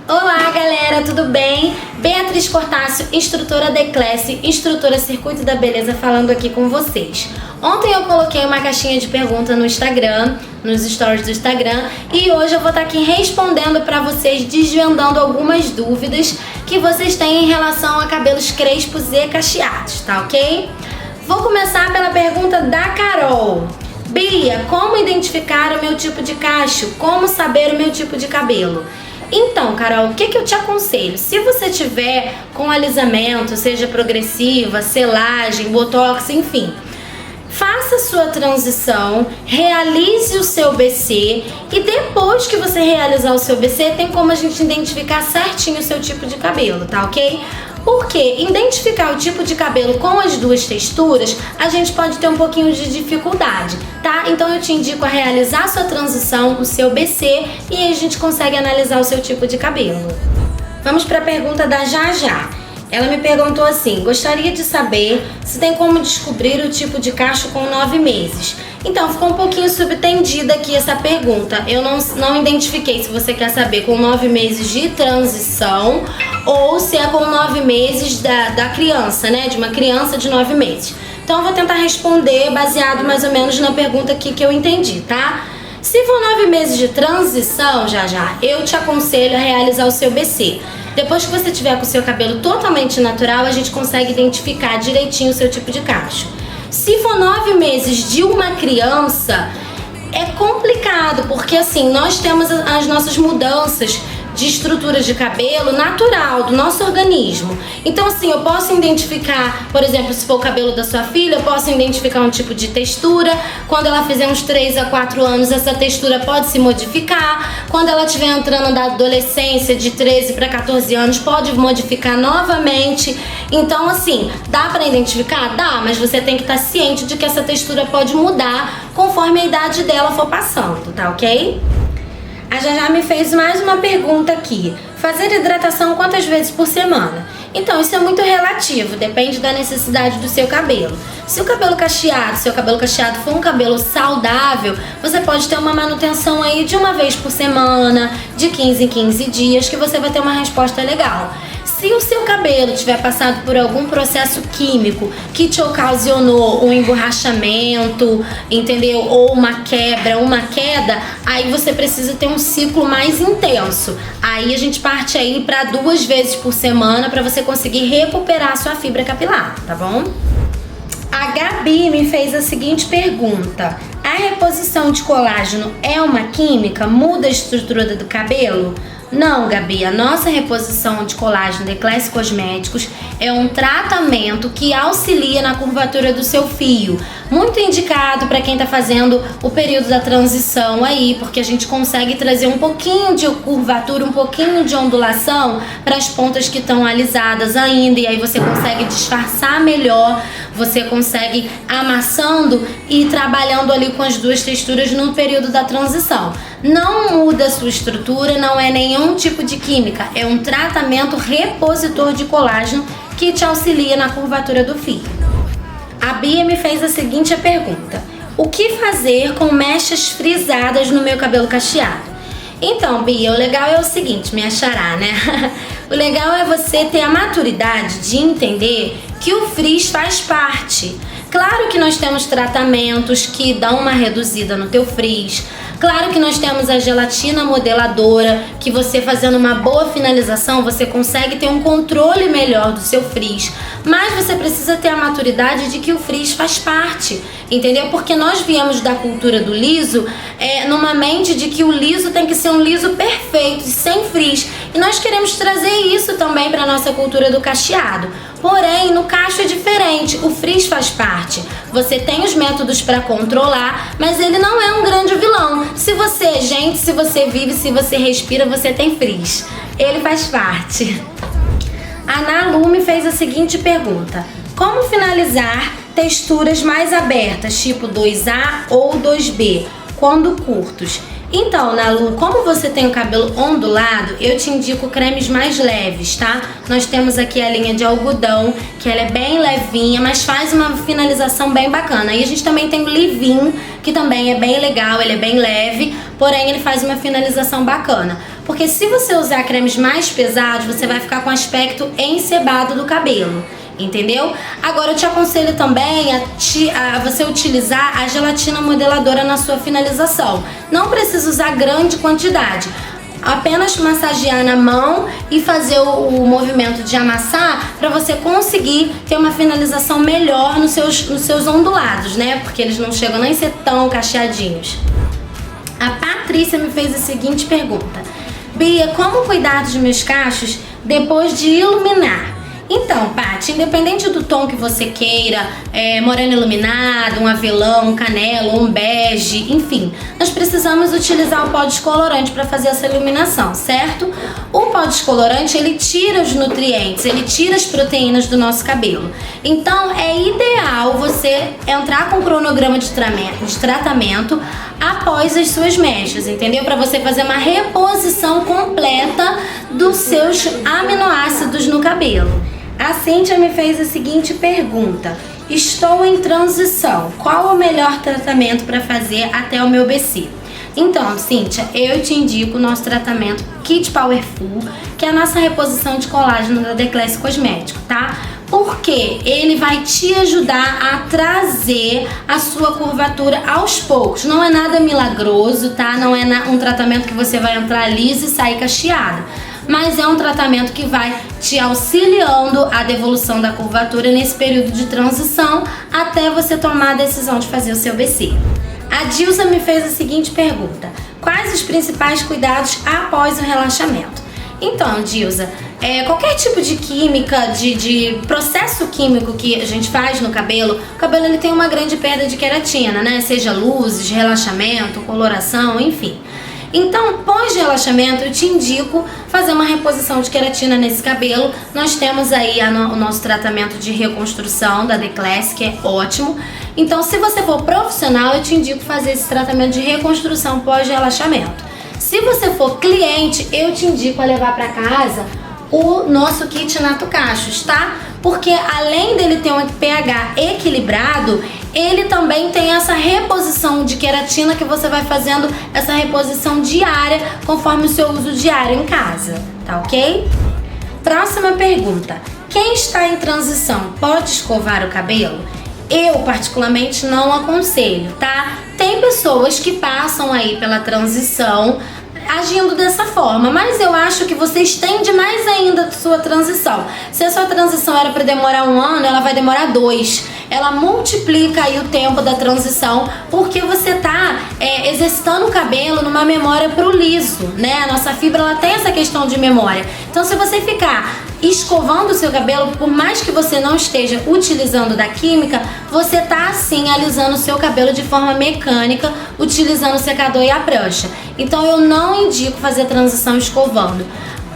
Olá galera, tudo bem? Beatriz Cortácio, instrutora da Eclasse, instrutora Circuito da Beleza, falando aqui com vocês. Ontem eu coloquei uma caixinha de pergunta no Instagram, nos stories do Instagram, e hoje eu vou estar aqui respondendo para vocês, desvendando algumas dúvidas que vocês têm em relação a cabelos crespos e cacheados, tá ok? Vou começar pela pergunta da Carol. Bia, como identificar o meu tipo de cacho? Como saber o meu tipo de cabelo? Então, Carol, o que eu te aconselho? Se você tiver com alisamento, seja progressiva, selagem, botox, enfim, faça sua transição, realize o seu BC e depois que você realizar o seu BC, tem como a gente identificar certinho o seu tipo de cabelo, tá ok? Porque identificar o tipo de cabelo com as duas texturas, a gente pode ter um pouquinho de dificuldade, tá? Então eu te indico a realizar a sua transição, o seu BC, e aí a gente consegue analisar o seu tipo de cabelo. Vamos para a pergunta da Jajá. Ela me perguntou assim: gostaria de saber se tem como descobrir o tipo de cacho com 9 meses. Então, ficou um pouquinho subtendida aqui essa pergunta. Eu não identifiquei se você quer saber com 9 meses de transição ou se é com 9 meses da criança, né? De uma criança de 9 meses. Então, eu vou tentar responder baseado mais ou menos na pergunta aqui que eu entendi, tá? Se for 9 meses de transição, Jajá, eu te aconselho a realizar o seu BC. Depois que você tiver com o seu cabelo totalmente natural, a gente consegue identificar direitinho o seu tipo de cacho. Se for 9 meses de uma criança, é complicado, porque assim, nós temos as nossas mudanças de estrutura de cabelo natural do nosso organismo. Então assim, eu posso identificar, por exemplo, se for o cabelo da sua filha, eu posso identificar um tipo de textura. Quando ela fizer uns 3 a 4 anos, essa textura pode se modificar. Quando ela estiver entrando na adolescência, de 13 para 14 anos, pode modificar novamente. Então assim, dá para identificar? Dá, mas você tem que estar ciente de que essa textura pode mudar conforme a idade dela for passando, tá ok? A Jajá me fez mais uma pergunta aqui. Fazer hidratação quantas vezes por semana? Então, isso é muito relativo, depende da necessidade do seu cabelo. Se o seu cabelo cacheado for um cabelo saudável, você pode ter uma manutenção aí de uma vez por semana, de 15 em 15 dias, que você vai ter uma resposta legal. Se o seu cabelo tiver passado por algum processo químico que te ocasionou um emborrachamento, entendeu? Ou uma quebra, uma queda, aí você precisa ter um ciclo mais intenso. Aí a gente parte aí para 2 vezes por semana para você conseguir recuperar a sua fibra capilar, tá bom? A Gabi me fez a seguinte pergunta: a reposição de colágeno é uma química? Muda a estrutura do cabelo? Não, Gabi, a nossa reposição de colágeno da Eclasse Cosméticos é um tratamento que auxilia na curvatura do seu fio. Muito indicado para quem está fazendo o período da transição aí, porque a gente consegue trazer um pouquinho de curvatura, um pouquinho de ondulação para as pontas que estão alisadas ainda, e aí você consegue disfarçar melhor, você consegue amassando e trabalhando ali com as duas texturas no período da transição. Não muda a sua estrutura, não é nenhum tipo de química, é um tratamento repositor de colágeno que te auxilia na curvatura do fio. A Bia me fez a seguinte pergunta: o que fazer com mechas frisadas no meu cabelo cacheado? Então, Bia, o legal é o seguinte, me achará, né? O legal é você ter a maturidade de entender que o frizz faz parte. Claro que nós temos tratamentos que dão uma reduzida no teu frizz. Claro que nós temos a gelatina modeladora, que você fazendo uma boa finalização, você consegue ter um controle melhor do seu frizz. Mas você precisa ter a maturidade de que o frizz faz parte, entendeu? Porque nós viemos da cultura do liso, numa mente de que o liso tem que ser um liso perfeito, sem frizz. E nós queremos trazer isso também para a nossa cultura do cacheado. Porém, no cacho é diferente, o frizz faz parte. Você tem os métodos para controlar, mas ele não é um grande vilão. Se você é gente, se você vive, se você respira, você tem frizz. Ele faz parte. A Nalu me fez a seguinte pergunta: como finalizar texturas mais abertas, tipo 2A ou 2B, quando curtos? Então, Nalu, como você tem o cabelo ondulado, eu te indico cremes mais leves, tá? Nós temos aqui a linha de algodão, que ela é bem levinha, mas faz uma finalização bem bacana. E a gente também tem o leave-in, que também é bem legal, ele é bem leve, porém ele faz uma finalização bacana. Porque se você usar cremes mais pesados, você vai ficar com aspecto encebado do cabelo. Entendeu? Agora eu te aconselho também a você utilizar a gelatina modeladora na sua finalização. Não precisa usar grande quantidade. Apenas massagear na mão e fazer o movimento de amassar para você conseguir ter uma finalização melhor nos seus ondulados, né? Porque eles não chegam nem a ser tão cacheadinhos. A Patrícia me fez a seguinte pergunta: Bia, como cuidar dos meus cachos depois de iluminar? Então, Paty, independente do tom que você queira, moreno iluminado, um avelão, um canelo, um bege, enfim, nós precisamos utilizar o pó descolorante para fazer essa iluminação, certo? O pó descolorante, ele tira os nutrientes, ele tira as proteínas do nosso cabelo. Então, é ideal você entrar com um cronograma de tratamento após as suas mechas, entendeu? Para você fazer uma reposição completa dos seus aminoácidos no cabelo. A Cíntia me fez a seguinte pergunta: estou em transição, qual o melhor tratamento para fazer até o meu BC? Então, Cíntia, eu te indico o nosso tratamento Kit Powerful, que é a nossa reposição de colágeno da Declasse Cosmético, tá? Porque ele vai te ajudar a trazer a sua curvatura aos poucos. Não é nada milagroso, tá? Não é um tratamento que você vai entrar liso e sair cacheada. Mas é um tratamento que vai te auxiliando a devolução da curvatura nesse período de transição até você tomar a decisão de fazer o seu BC. A Dilsa me fez a seguinte pergunta: quais os principais cuidados após o relaxamento? Então, Dilsa, qualquer tipo de química, de processo químico que a gente faz no cabelo, o cabelo ele tem uma grande perda de queratina, né? Seja luzes, relaxamento, coloração, enfim. Então, pós-relaxamento, eu te indico fazer uma reposição de queratina nesse cabelo. Nós temos aí o nosso tratamento de reconstrução da Declasse, que é ótimo. Então, se você for profissional, eu te indico fazer esse tratamento de reconstrução pós-relaxamento. Se você for cliente, eu te indico a levar para casa o nosso kit Nato Cachos, tá? Porque além dele ter um pH equilibrado, ele também tem essa reposição de queratina que você vai fazendo essa reposição diária conforme o seu uso diário em casa, tá ok? Próxima pergunta: quem está em transição pode escovar o cabelo? Eu particularmente não aconselho, tá? Tem pessoas que passam aí pela transição agindo dessa forma, mas eu acho que você estende mais ainda a sua transição. Se a sua transição era para demorar 1 ano, ela vai demorar 2. Ela multiplica aí o tempo da transição, porque você tá exercitando o cabelo numa memória pro liso, né? A nossa fibra, ela tem essa questão de memória. Então, se você ficar escovando o seu cabelo, por mais que você não esteja utilizando da química, você tá assim alisando o seu cabelo de forma mecânica, utilizando o secador e a prancha. Então eu não indico fazer transição escovando.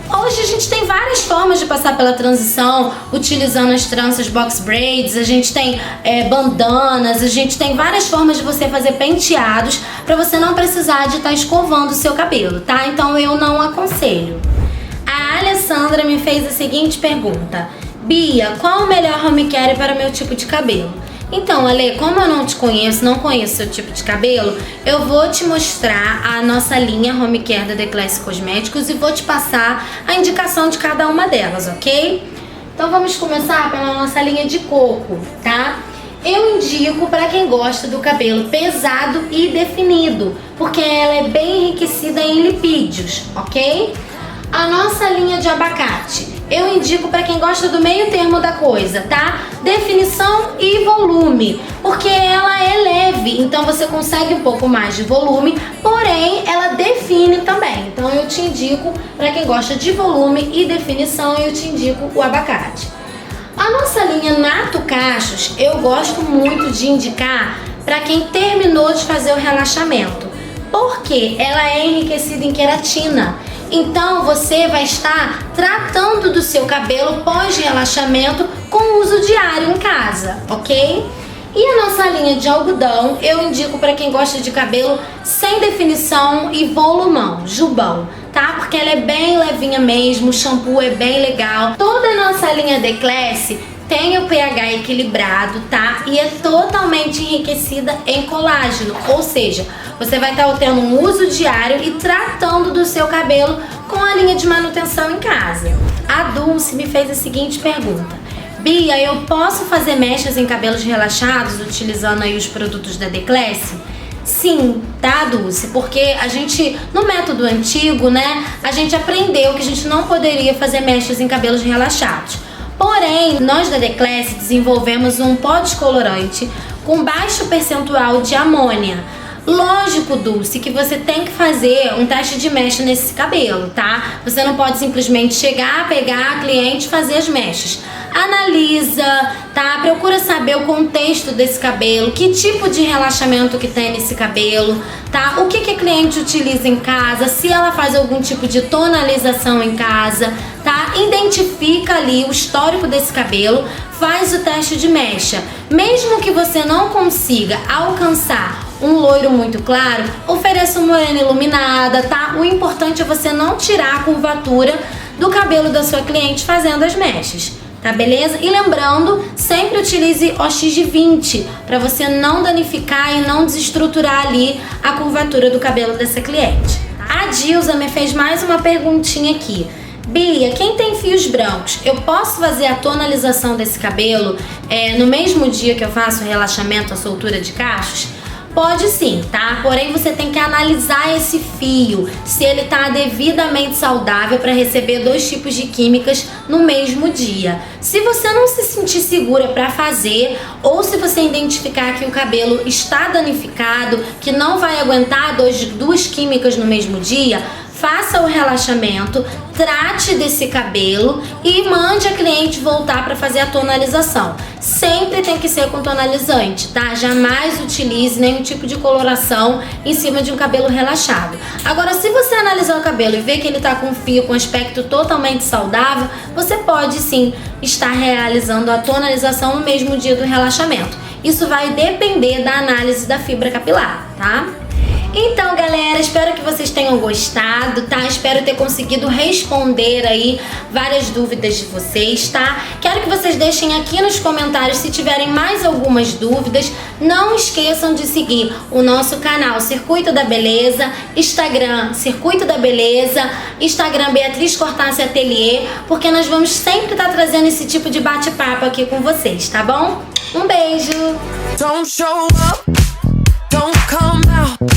Hoje a gente tem várias formas de passar pela transição, utilizando as tranças box braids, a gente tem bandanas, a gente tem várias formas de você fazer penteados para você não precisar de estar escovando o seu cabelo, tá? Então eu não aconselho. A Alessandra me fez a seguinte pergunta: Bia, qual o melhor home care para o meu tipo de cabelo? Então, Ale, como eu não te conheço, não conheço seu tipo de cabelo, eu vou te mostrar a nossa linha Home Care da Declasse Cosméticos e vou te passar a indicação de cada uma delas, ok? Então vamos começar pela nossa linha de coco, tá? Eu indico para quem gosta do cabelo pesado e definido, porque ela é bem enriquecida em lipídios, ok? A nossa linha de abacate, eu indico para quem gosta do meio termo da coisa, tá? Definição e volume, porque ela é leve, então você consegue um pouco mais de volume, porém ela define também. Então eu te indico, para quem gosta de volume e definição, eu te indico o abacate. A nossa linha Nato Cachos, eu gosto muito de indicar para quem terminou de fazer o relaxamento, porque ela é enriquecida em queratina. Então você vai estar tratando do seu cabelo pós-relaxamento com uso diário em casa, ok? E a nossa linha de algodão, eu indico para quem gosta de cabelo sem definição e volumão, jubão, tá? Porque ela é bem levinha mesmo, o shampoo é bem legal. Toda a nossa linha Declasse tem o pH equilibrado, tá? E é totalmente enriquecida em colágeno, ou seja, você vai estar tendo um uso diário e tratando do seu cabelo com a linha de manutenção em casa. A Dulce me fez a seguinte pergunta: Bia, eu posso fazer mechas em cabelos relaxados utilizando aí os produtos da Declasse? Sim, tá, Dulce? Porque a gente, no método antigo, né, a gente aprendeu que a gente não poderia fazer mechas em cabelos relaxados. Porém, nós da Declasse desenvolvemos um pó descolorante com baixo percentual de amônia. Lógico, Dulce, que você tem que fazer um teste de mecha nesse cabelo, tá? Você não pode simplesmente chegar, pegar a cliente e fazer as mechas. Analisa, tá? Procura saber o contexto desse cabelo, que tipo de relaxamento que tem nesse cabelo, tá? O que a cliente utiliza em casa, se ela faz algum tipo de tonalização em casa, tá? Identifica ali o histórico desse cabelo, faz o teste de mecha. Mesmo que você não consiga alcançar um loiro muito claro, ofereça uma morena iluminada, tá? O importante é você não tirar a curvatura do cabelo da sua cliente fazendo as mechas, tá, beleza? E lembrando, sempre utilize OX de 20 para você não danificar e não desestruturar ali a curvatura do cabelo dessa cliente. A Dilza me fez mais uma perguntinha aqui. Bia, quem tem fios brancos, eu posso fazer a tonalização desse cabelo no mesmo dia que eu faço o relaxamento, a soltura de cachos? Pode sim, tá? Porém, você tem que analisar esse fio, se ele tá devidamente saudável para receber 2 tipos de químicas no mesmo dia. Se você não se sentir segura para fazer, ou se você identificar que o cabelo está danificado, que não vai aguentar 2 químicas no mesmo dia, faça o relaxamento, trate desse cabelo e mande a cliente voltar para fazer a tonalização. Sempre tem que ser com tonalizante, tá? Jamais utilize nenhum tipo de coloração em cima de um cabelo relaxado. Agora, se você analisar o cabelo e ver que ele tá com fio com aspecto totalmente saudável, você pode sim estar realizando a tonalização no mesmo dia do relaxamento. Isso vai depender da análise da fibra capilar, tá? Então, galera, espero que vocês tenham gostado, tá? Espero ter conseguido responder aí várias dúvidas de vocês, tá? Quero que vocês deixem aqui nos comentários se tiverem mais algumas dúvidas. Não esqueçam de seguir o nosso canal Circuito da Beleza, Instagram Circuito da Beleza, Instagram Beatriz Cortácio Atelier, porque nós vamos sempre estar trazendo esse tipo de bate-papo aqui com vocês, tá bom? Um beijo! Don't show up, don't come out.